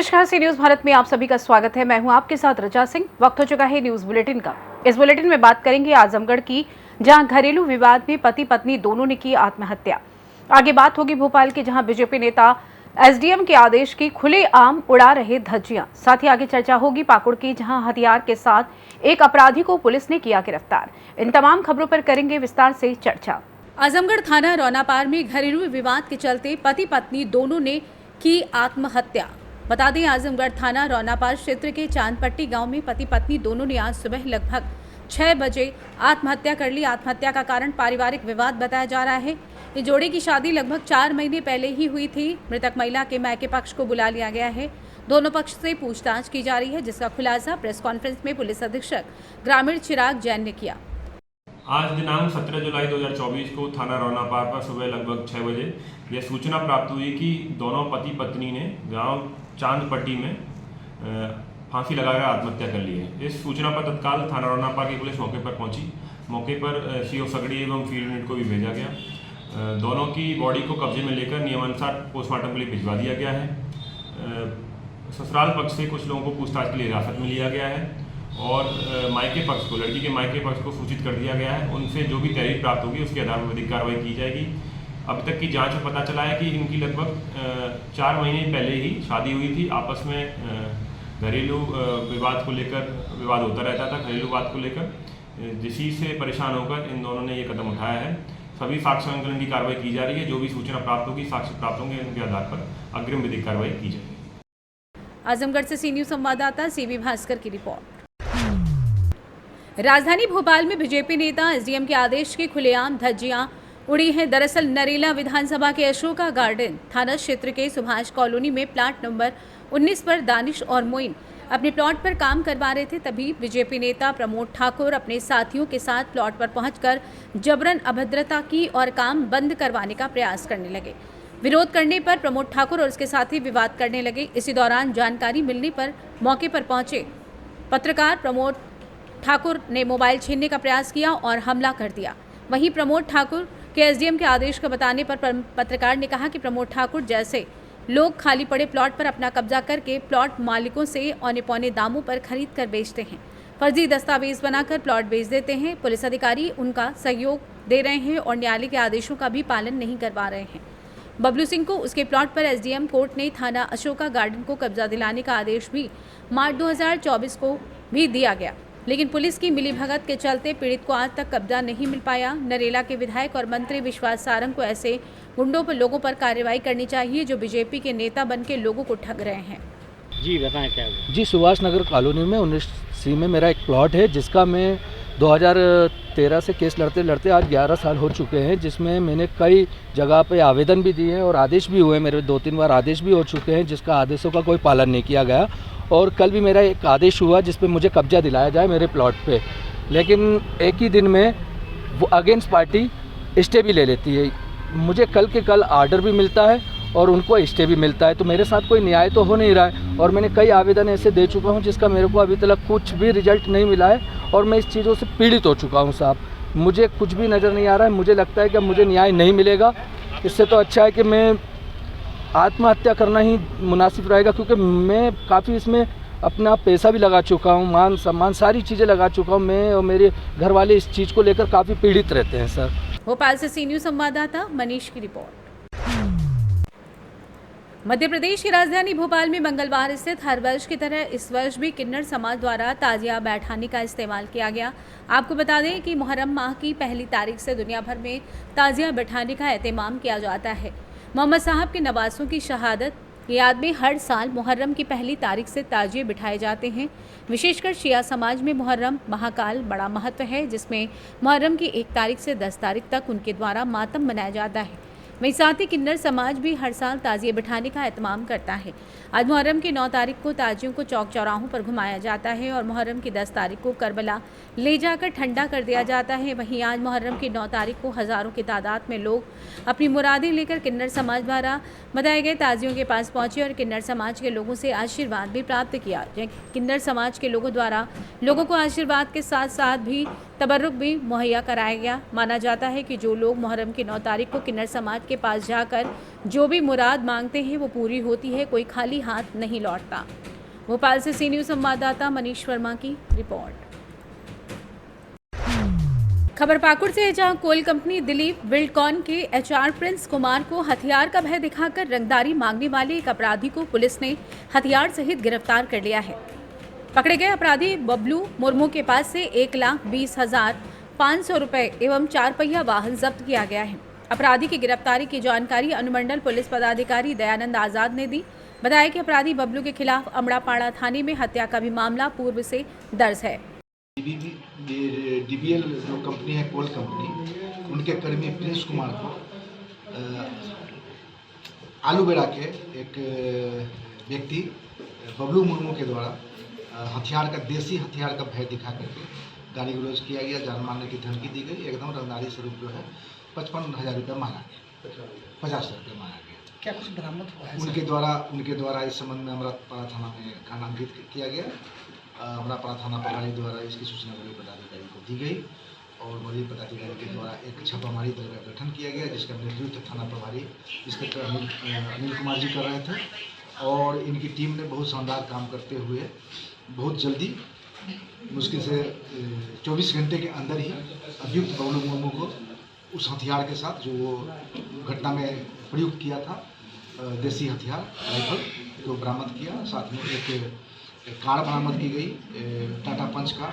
नमस्कार, सी न्यूज भारत में आप सभी का स्वागत है। मैं हूं आपके साथ रचा सिंह। वक्त हो चुका है न्यूज बुलेटिन का। इस बुलेटिन में बात करेंगे आजमगढ़ की, जहां घरेलू विवाद में पति पत्नी दोनों ने की आत्महत्या। आगे बात होगी भोपाल की, जहां बीजेपी नेता एसडीएम के आदेश की खुलेआम उड़ा रहे धज्जियां। साथ ही आगे चर्चा होगी पाकुड़ की, जहां हथियार के साथ एक अपराधी को पुलिस ने किया गिरफ्तार। इन तमाम खबरों पर करेंगे विस्तार से चर्चा। आजमगढ़ थाना रौनापार में घरेलू विवाद के चलते पति पत्नी दोनों ने की आत्महत्या। बता दें, आजमगढ़ थाना रौनापार क्षेत्र के चांदपट्टी गांव में पति पत्नी दोनों ने आज सुबह लगभग 6 बजे आत्महत्या कर ली। आत्महत्या का कारण पारिवारिक विवाद बताया जा रहा है। इस जोड़े की शादी लगभग 4 महीने पहले ही हुई थी। मृतक महिला के मायके पक्ष को बुला लिया गया है। दोनों पक्ष से पूछताछ की जा रही है, जिसका खुलासा प्रेस कॉन्फ्रेंस में पुलिस अधीक्षक ग्रामीण चिराग जैन ने किया। आज दिनांक 17 जुलाई 2024 को थाना रौनापार पर सुबह लगभग 6 बजे यह सूचना प्राप्त हुई कि दोनों पति पत्नी ने गांव चांदपट्टी में फांसी लगाकर आत्महत्या कर ली है। इस सूचना पर तत्काल थाना रौनापार की पुलिस मौके पर पहुंची। मौके पर सीओ सगड़ी एवं फील्ड यूनिट को भी भेजा गया। दोनों की बॉडी को कब्जे में लेकर नियमानुसार पोस्टमार्टम के लिए भिजवा दिया गया है। ससुराल पक्ष से कुछ लोगों को पूछताछ के लिए हिरासत में लिया गया है और मायके पक्ष को, लड़की के मायके पक्ष को सूचित कर दिया गया है। उनसे जो भी तहरीर प्राप्त होगी उसके आधार पर विधिक कार्रवाई की जाएगी। अब तक की जांच में पता चला है कि इनकी लगभग 4 महीने पहले ही शादी हुई थी। आपस में घरेलू विवाद को लेकर विवाद होता रहता था। घरेलू विवाद को लेकर जिसी से परेशान होकर इन दोनों ने ये कदम उठाया है। सभी साक्ष्य संकलन की कार्रवाई की जा रही है। जो भी सूचना प्राप्त होगी, साक्ष्य प्राप्त होंगे, उनके आधार पर अग्रिम विधिक कार्रवाई की जाएगी। आजमगढ़ से सी न्यूज संवाददाता सीवी भास्कर की रिपोर्ट। राजधानी भोपाल में बीजेपी नेता एसडीएम के आदेश की खुलेआम धज्जियां उड़ी हैं। दरअसल नरेला विधानसभा के अशोका गार्डन थाना क्षेत्र के सुभाष कॉलोनी में प्लाट नंबर 19 पर दानिश और मोइन अपने प्लॉट पर काम करवा रहे थे। तभी बीजेपी नेता प्रमोद ठाकुर अपने साथियों के साथ प्लॉट पर पहुंचकर जबरन अभद्रता की और काम बंद करवाने का प्रयास करने लगे। विरोध करने पर प्रमोद ठाकुर और उसके साथी विवाद करने लगे। इसी दौरान जानकारी मिलने पर मौके पर पहुंचे पत्रकार प्रमोद ठाकुर ने मोबाइल छीनने का प्रयास किया और हमला कर दिया। वहीं प्रमोद ठाकुर के एसडीएम के आदेश को बताने पर पत्रकार ने कहा कि प्रमोद ठाकुर जैसे लोग खाली पड़े प्लॉट पर अपना कब्जा करके प्लॉट मालिकों से औने पौने दामों पर खरीद कर बेचते हैं, फर्जी दस्तावेज बनाकर प्लॉट बेच देते हैं। पुलिस अधिकारी उनका सहयोग दे रहे हैं और न्यायालय के आदेशों का भी पालन नहीं करवा रहे हैं। बबलू सिंह को उसके प्लॉट पर एसडीएम कोर्ट ने थाना अशोका गार्डन को कब्जा दिलाने का आदेश भी मार्च 2024 को भी दिया गया, लेकिन पुलिस की मिलीभगत के चलते पीड़ित को आज तक कब्जा नहीं मिल पाया। नरेला के विधायक और मंत्री विश्वास सारंग को ऐसे गुंडों पर लोगों पर कार्रवाई करनी चाहिए जो बीजेपी के नेता बन के लोगों को ठग रहे हैं। जी बताएं क्या है? जी, सुभाष नगर कॉलोनी में 19C में मेरा एक प्लॉट है, जिसका मैं 2013 से केस लड़ते लड़ते आज 11 साल हो चुके हैं, जिसमें मैंने कई जगह पे आवेदन भी दिए हैं और आदेश भी हुए। मेरे 2-3 बार आदेश भी हो चुके हैं, जिसका आदेशों का कोई पालन नहीं किया गया। और कल भी मेरा एक आदेश हुआ जिस पे मुझे कब्जा दिलाया जाए मेरे प्लॉट पे, लेकिन एक ही दिन में वो अगेंस्ट पार्टी स्टे भी ले लेती है। मुझे कल के कल आर्डर भी मिलता है और उनको स्टे भी मिलता है, तो मेरे साथ कोई न्याय तो हो नहीं रहा है। और मैंने कई आवेदन ऐसे दे चुका हूं जिसका मेरे को अभी तक कुछ भी रिजल्ट नहीं मिला है और मैं इस चीज़ों से पीड़ित हो चुका हूं साहब। मुझे कुछ भी नज़र नहीं आ रहा है। मुझे लगता है कि मुझे न्याय नहीं मिलेगा। इससे तो अच्छा है कि मैं आत्महत्या करना ही मुनासिब रहेगा, क्योंकि मैं काफ़ी इसमें अपना पैसा भी लगा चुका हूँ, मान सम्मान सारी चीज़ें लगा चुका हूँ। मैं और मेरे घर वाले इस चीज़ को लेकर काफ़ी पीड़ित रहते हैं सर। भोपाल से सी न्यूज संवाददाता मनीष की रिपोर्ट। मध्य प्रदेश की राजधानी भोपाल में मंगलवार स्थित हर वर्ष की तरह इस वर्ष भी किन्नर समाज द्वारा ताजिया बैठानी का इस्तेमाल किया गया। आपको बता दें कि मुहर्रम माह की पहली तारीख से दुनिया भर में ताजिया बैठानी का एहतमाम किया जाता है। मोहम्मद साहब के नवासों की शहादत की याद में हर साल मुहर्रम की पहली तारीख से ताजिए बिठाए जाते हैं। विशेषकर शिया समाज में मुहर्रम महाकाल बड़ा महत्व है, जिसमें मुहर्रम की 1 तारीख से 10 तारीख तक उनके द्वारा मातम मनाया जाता है। वहीं साथ ही किन्नर समाज भी हर साल ताजिए बिठाने का एहतमाम करता है। आज मुहर्रम की 9 तारीख को ताजियों को चौक चौराहों पर घुमाया जाता है और मुहर्रम की 10 तारीख को करबला ले जाकर ठंडा कर दिया जाता है। वहीं आज मुहर्रम की 9 तारीख को हज़ारों की तादाद में लोग अपनी मुरादें लेकर किन्नर समाज द्वारा बताए गए ताजियों के पास पहुंचे और किन्नर समाज के लोगों से आशीर्वाद भी प्राप्त किया। किन्नर समाज के लोगों द्वारा लोगों को आशीर्वाद के साथ साथ भी तबर्रुक भी मुहैया कराया गया। माना जाता है कि जो लोग मुहर्रम की 9 तारीख को किन्नर समाज के पास जाकर जो भी मुराद मांगते हैं वो पूरी होती है, कोई खाली हाथ नहीं लौटता। भोपाल से सी न्यूज़ संवाददाता मनीष वर्मा की रिपोर्ट। खबर पाकुड़ से है, जहां कोल कंपनी दिलीप बिल्डकॉन के एचआर प्रिंस कुमार को हथियार का भय दिखाकर रंगदारी मांगने वाले एक अपराधी को पुलिस ने हथियार सहित गिरफ्तार कर लिया है। पकड़े गए अपराधी बबलू मुर्मू के पास से 1,20,500 रुपए एवं 4 पहिया वाहन जब्त किया गया है। अपराधी की गिरफ्तारी की जानकारी अनुमंडल पुलिस पदाधिकारी दयानंद आजाद ने दी। बताया कि अपराधी बबलू के खिलाफ अमड़ापाड़ा थाने में हत्या का भी मामला पूर्व से दर्ज है। डीबीएल जो कंपनी है, कोल कंपनी, उनके कर्मी प्रिंस कुमार को आलू बेड़ा के एक व्यक्ति बबलू मुर्मू के द्वारा देसी हथियार का भय दिखा करके गाली गलौज किया गया, जान मारने की धमकी दी गई। एकदम रंगदारी स्वरूप जो है 55,000 रुपये मांगा गया, 50 रुपये मांगा गया। क्या कुछ बरामद हुआ है? उनके द्वारा इस संबंध में अमरापाड़ा थाना में नामांकित किया गया। अमरापाड़ा थाना प्रभारी द्वारा इसकी सूचना वरीय पदाधिकारी को दी गई और वरीय पदाधिकारी के द्वारा एक छापामारी दल का गठन किया गया, जिसका नेतृत्व थाना प्रभारी इंस्पेक्टर अनिल कुमार जी कर रहे थे। और इनकी टीम ने बहुत शानदार काम करते हुए बहुत जल्दी, मुश्किल से 24 घंटे के अंदर ही अभियुक्त बबलू मुर्मू को उस हथियार के साथ जो वो घटना में प्रयुक्त किया था, देसी हथियार राइफल, को बरामद किया। साथ में एक कार बरामद की गई टाटा पंच का,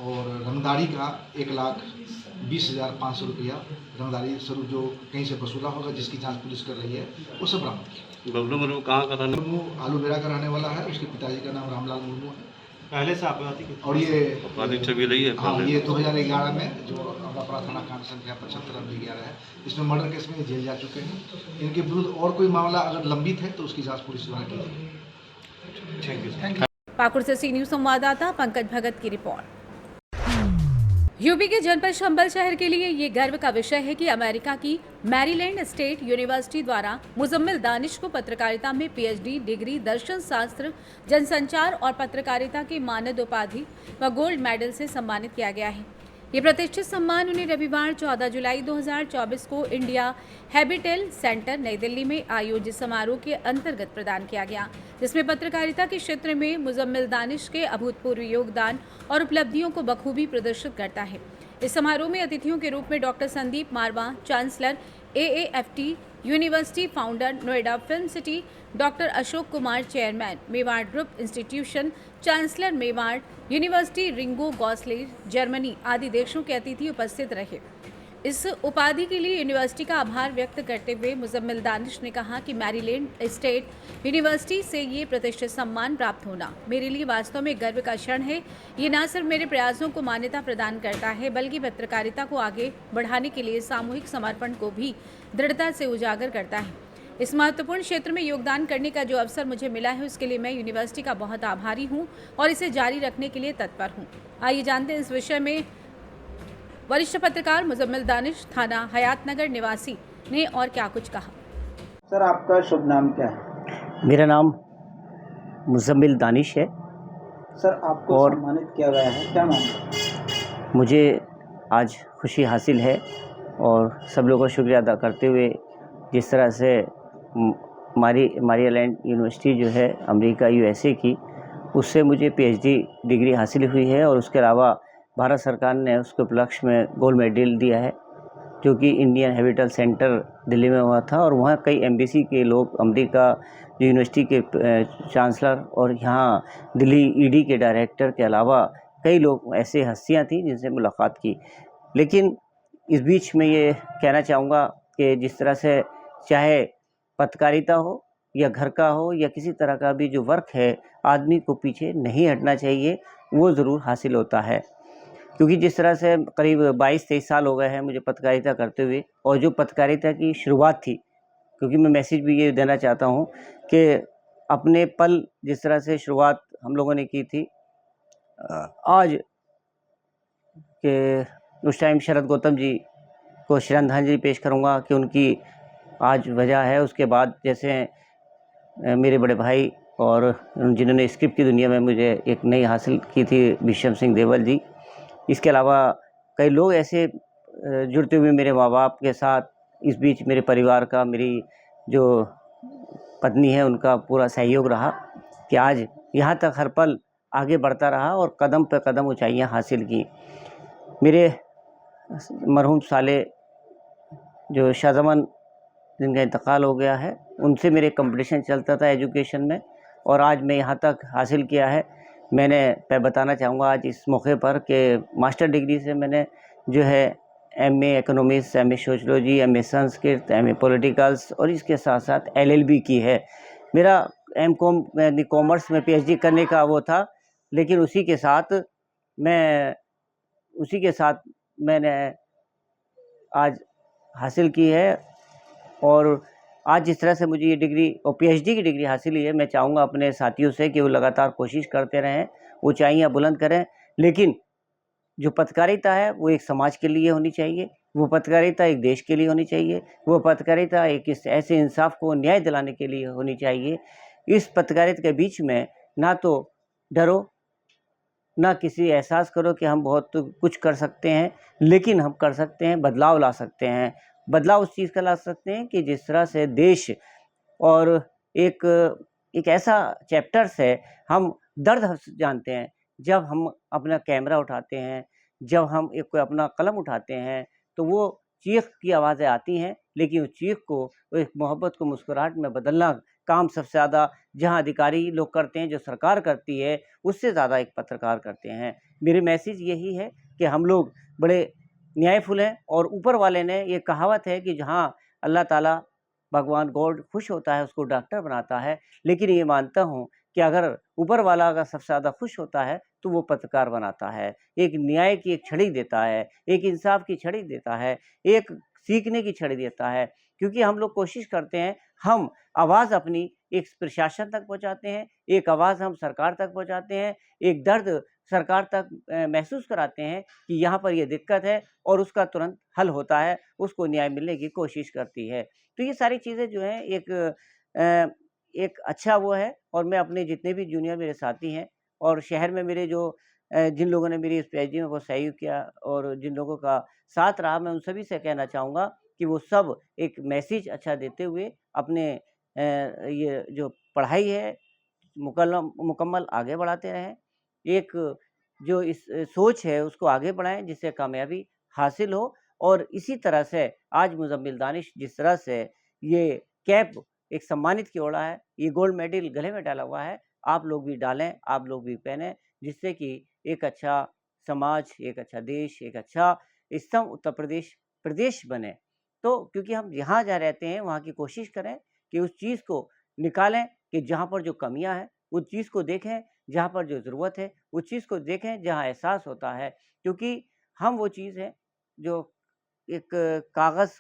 और रंगदारी का 1,20,500 रुपया रंगदारी स्वरूप जो कहीं से वसूला होगा, जिसकी जांच पुलिस कर रही है, वो सब बरामद किया। बबलू मुर्मू कहाँ का था? मुर्मू आलू बेड़ा का रहने वाला है। उसके पिताजी का नाम रामलाल मुर्मू है। पहले से आपराधिक और ये आपराधिक छवि रही है। हाँ, ये 2011 में जो अमरापाड़ा थाना कांड संख्या 75/11 है, इसमें मर्डर केस में जेल जा चुके हैं। इनके विरुद्ध और कोई मामला अगर लंबित है तो उसकी जांच पुलिस द्वारा की जाएगी। Thank you. पाकुड़ से सी न्यूज़ संवाददाता पंकज भगत की रिपोर्ट। यूपी के जनपद चंबल शहर के लिए ये गर्व का विषय है कि अमेरिका की मैरीलैंड स्टेट यूनिवर्सिटी द्वारा मुजम्मिल दानिश को पत्रकारिता में पीएचडी डिग्री, दर्शन शास्त्र, जनसंचार और पत्रकारिता की मानद उपाधि व गोल्ड मेडल से सम्मानित किया गया है। ये प्रतिष्ठित सम्मान उन्हें रविवार 14 जुलाई 2024 को इंडिया हैबिटेल सेंटर नई दिल्ली में आयोजित समारोह के अंतर्गत प्रदान किया गया, जिसमें पत्रकारिता के क्षेत्र में मुजम्मिल दानिश के अभूतपूर्व योगदान और उपलब्धियों को बखूबी प्रदर्शित करता है। इस समारोह में अतिथियों के रूप में doctor Sandeep Marwah, chancellor AAFT university, founder Noida film city, doctor Ashok Kumar, chairman Mewar group institution, chancellor Mewar university, Ringo Gossler, Germany आदि देशों के अतिथि उपस्थित रहे। इस उपाधि के लिए यूनिवर्सिटी का आभार व्यक्त करते हुए मुजम्मिल दानिश ने कहा कि मैरीलैंड स्टेट यूनिवर्सिटी से ये प्रतिष्ठित सम्मान प्राप्त होना मेरे लिए वास्तव में गर्व का क्षण है। ये न सिर्फ मेरे प्रयासों को मान्यता प्रदान करता है, बल्कि पत्रकारिता को आगे बढ़ाने के लिए सामूहिक समर्पण को भी दृढ़ता से उजागर करता है। इस महत्वपूर्ण क्षेत्र में योगदान करने का जो अवसर मुझे मिला है, उसके लिए मैं यूनिवर्सिटी का बहुत आभारी हूँ और इसे जारी रखने के लिए तत्पर हूँ। आइए जानते हैं इस विषय में वरिष्ठ पत्रकार मुजम्मिल दानिश, थाना हयातनगर निवासी, ने और क्या कुछ कहा। सर, आपका शुभ नाम क्या है? मेरा नाम मुजम्मिल दानिश है। सर, आपको और सम्मानित किया गया है, क्या मामला? मुझे आज खुशी हासिल है और सब लोगों का शुक्रिया अदा करते हुए, जिस तरह से मैरीलैंड यूनिवर्सिटी जो है अमेरिका USA की, उससे मुझे PhD डिग्री हासिल हुई है और उसके अलावा भारत सरकार ने उसके उपलक्ष्य में गोल्ड मेडल दिया है, जो कि इंडियन हैबिटेल सेंटर दिल्ली में हुआ था। और वहाँ कई एम्बेसी के लोग, अमेरिका यूनिवर्सिटी के चांसलर और यहाँ दिल्ली ED के डायरेक्टर के अलावा कई लोग ऐसे हस्तियाँ थी जिनसे मुलाकात की। लेकिन इस बीच में ये कहना चाहूँगा कि जिस तरह से चाहे पत्रकारिता हो या घर का हो या किसी तरह का भी जो वर्क है, आदमी को पीछे नहीं हटना चाहिए, वो ज़रूर हासिल होता है। क्योंकि जिस तरह से करीब 22-23 साल हो गए हैं मुझे पत्रकारिता करते हुए, और जो पत्रकारिता की शुरुआत थी, क्योंकि मैं मैसेज भी ये देना चाहता हूँ कि अपने पल जिस तरह से शुरुआत हम लोगों ने की थी, आज के उस टाइम शरद गौतम जी को श्रद्धांजलि पेश करूँगा कि उनकी आज वजह है। उसके बाद जैसे मेरे बड़े भाई और जिन्होंने स्क्रिप्ट की दुनिया में मुझे एक नई हासिल की थी, विशम सिंह देवल जी। इसके अलावा कई लोग ऐसे जुड़ते हुए मेरे माँ बाप के साथ, इस बीच मेरे परिवार का, मेरी जो पत्नी है उनका पूरा सहयोग रहा कि आज यहाँ तक हर पल आगे बढ़ता रहा और कदम पे कदम ऊंचाइयाँ हासिल की। मेरे मरहूम साले जो शाहजमान जिनका इंतकाल हो गया है, उनसे मेरे कंपटीशन चलता था एजुकेशन में और आज मैं यहाँ तक हासिल किया है। मैं बताना चाहूँगा आज इस मौके पर कि मास्टर डिग्री से मैंने जो है MA economics, MA sociology, MA Sanskrit, MA politicals और इसके साथ साथ एलएलबी की है। मेरा एमकॉम यानी कॉमर्स में पीएचडी करने का वो था, लेकिन उसी के साथ मैंने आज हासिल की है और आज जिस तरह से मुझे ये डिग्री और पीएचडी की डिग्री हासिल हुई है, मैं चाहूँगा अपने साथियों से कि वो लगातार कोशिश करते रहें, ऊंचाइयाँ बुलंद करें, लेकिन जो पत्रकारिता है वो एक समाज के लिए होनी चाहिए, वो पत्रकारिता एक देश के लिए होनी चाहिए, वो पत्रकारिता एक ऐसे इंसाफ को न्याय दिलाने के लिए होनी चाहिए। इस पत्रकारिता के बीच में ना तो डरो, ना किसी एहसास करो कि हम बहुत कुछ कर सकते हैं, लेकिन हम कर सकते हैं, बदलाव ला सकते हैं। बदलाव उस चीज़ का ला सकते हैं कि जिस तरह से देश और एक ऐसा चैप्टर्स है, हम दर्द जानते हैं जब हम अपना कैमरा उठाते हैं, जब हम कोई अपना कलम उठाते हैं, तो वो चीख की आवाज़ें आती हैं, लेकिन उस चीख को एक मोहब्बत को मुस्कुराहट में बदलना काम सबसे ज़्यादा जहां अधिकारी लोग करते हैं, जो सरकार करती है, उससे ज़्यादा एक पत्रकार करते हैं। मेरी मैसेज यही है कि हम लोग बड़े न्यायफुल हैं और ऊपर वाले ने ये कहावत है कि जहाँ अल्लाह ताला भगवान गॉड खुश होता है उसको डॉक्टर बनाता है, लेकिन ये मानता हूँ कि अगर ऊपर वाला अगर सबसे ज़्यादा खुश होता है तो वो पत्रकार बनाता है, एक न्याय की एक छड़ी देता है, एक इंसाफ की छड़ी देता है, एक सीखने की छड़ी देता है। क्योंकि हम लोग कोशिश करते हैं, हम आवाज़ अपनी एक प्रशासन तक पहुंचाते हैं, एक आवाज़ हम सरकार तक पहुंचाते हैं, एक दर्द सरकार तक महसूस कराते हैं कि यहाँ पर ये दिक्कत है और उसका तुरंत हल होता है, उसको न्याय मिलने की कोशिश करती है। तो ये सारी चीज़ें जो हैं एक अच्छा वो है और मैं अपने जितने भी जूनियर मेरे साथी हैं और शहर में मेरे जो जिन लोगों ने मेरी इस पीएचडी में वो सहयोग किया और जिन लोगों का साथ रहा, मैं उन सभी से कहना चाहूँगा कि वो सब एक मैसेज अच्छा देते हुए अपने ये जो पढ़ाई है मुकम्मल आगे बढ़ाते रहें। एक जो इस सोच है उसको आगे बढ़ाएं जिससे कामयाबी हासिल हो और इसी तरह से आज मुज़म्मिल दानिश जिस तरह से ये कैप एक सम्मानित की ओढ़ा है, ये गोल्ड मेडल गले में डाला हुआ है, आप लोग भी डालें, आप लोग भी पहनें, जिससे कि एक अच्छा समाज, एक अच्छा देश, एक अच्छा स्तंभ उत्तर प्रदेश बने। तो क्योंकि हम जहाँ जहाँ रहते हैं वहाँ की कोशिश करें कि उस चीज़ को निकालें कि जहाँ पर जो कमियां हैं उस चीज़ को देखें, जहाँ पर जो ज़रूरत है उस चीज़ को देखें, जहाँ एहसास होता है। क्योंकि हम वो चीज़ है जो एक कागज़,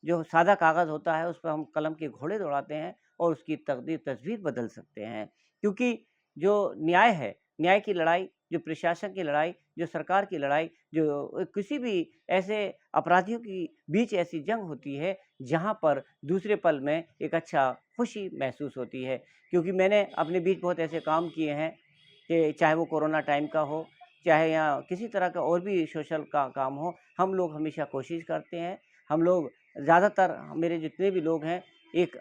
जो सादा कागज़ होता है उस पर हम कलम के घोड़े दौड़ाते हैं और उसकी तस्वीर बदल सकते हैं। क्योंकि जो न्याय है, न्याय की लड़ाई, जो प्रशासन की लड़ाई, जो सरकार की लड़ाई, जो किसी भी ऐसे अपराधियों की बीच ऐसी जंग होती है जहाँ पर दूसरे पल में एक अच्छा खुशी महसूस होती है। क्योंकि मैंने अपने बीच बहुत ऐसे काम किए हैं कि चाहे वो कोरोना टाइम का हो, चाहे या किसी तरह का और भी सोशल काम हो, हम लोग हमेशा कोशिश करते हैं, हम लोग ज़्यादातर मेरे जितने भी लोग हैं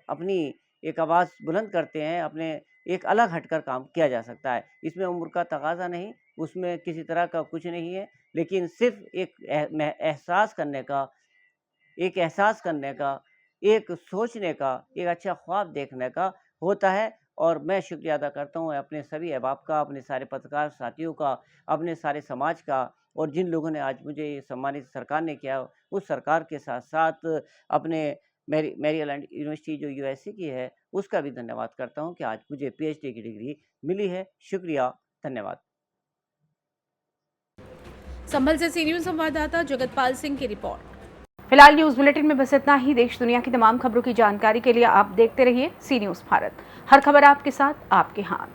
अपनी एक आवाज़ बुलंद करते हैं, अपने एक अलग हटकर काम किया जा सकता है। इसमें उम्र का तकाज़ा नहीं, उसमें किसी तरह का कुछ नहीं है, लेकिन सिर्फ एक एहसास करने का, एक सोचने का, एक अच्छा ख्वाब देखने का होता है। और मैं शुक्रिया अदा करता हूँ अपने सभी अहबाब का, अपने सारे पत्रकार साथियों का, अपने सारे समाज का और जिन लोगों ने आज मुझे ये सम्मानित सरकार ने किया, उस सरकार के साथ साथ अपने मैरीलैंड यूनिवर्सिटी जो यूएसए की है उसका भी धन्यवाद करता हूं कि आज मुझे पीएचडी की डिग्री मिली है। शुक्रिया, धन्यवाद। संभल से सी न्यूज़ संवाददाता जगतपाल सिंह की रिपोर्ट। फिलहाल न्यूज़ बुलेटिन में बस इतना ही। देश दुनिया की तमाम खबरों की जानकारी के लिए आप देखते रहिए सी न्यूज़ भारत। हर खबर आपके साथ, आपके हाथ।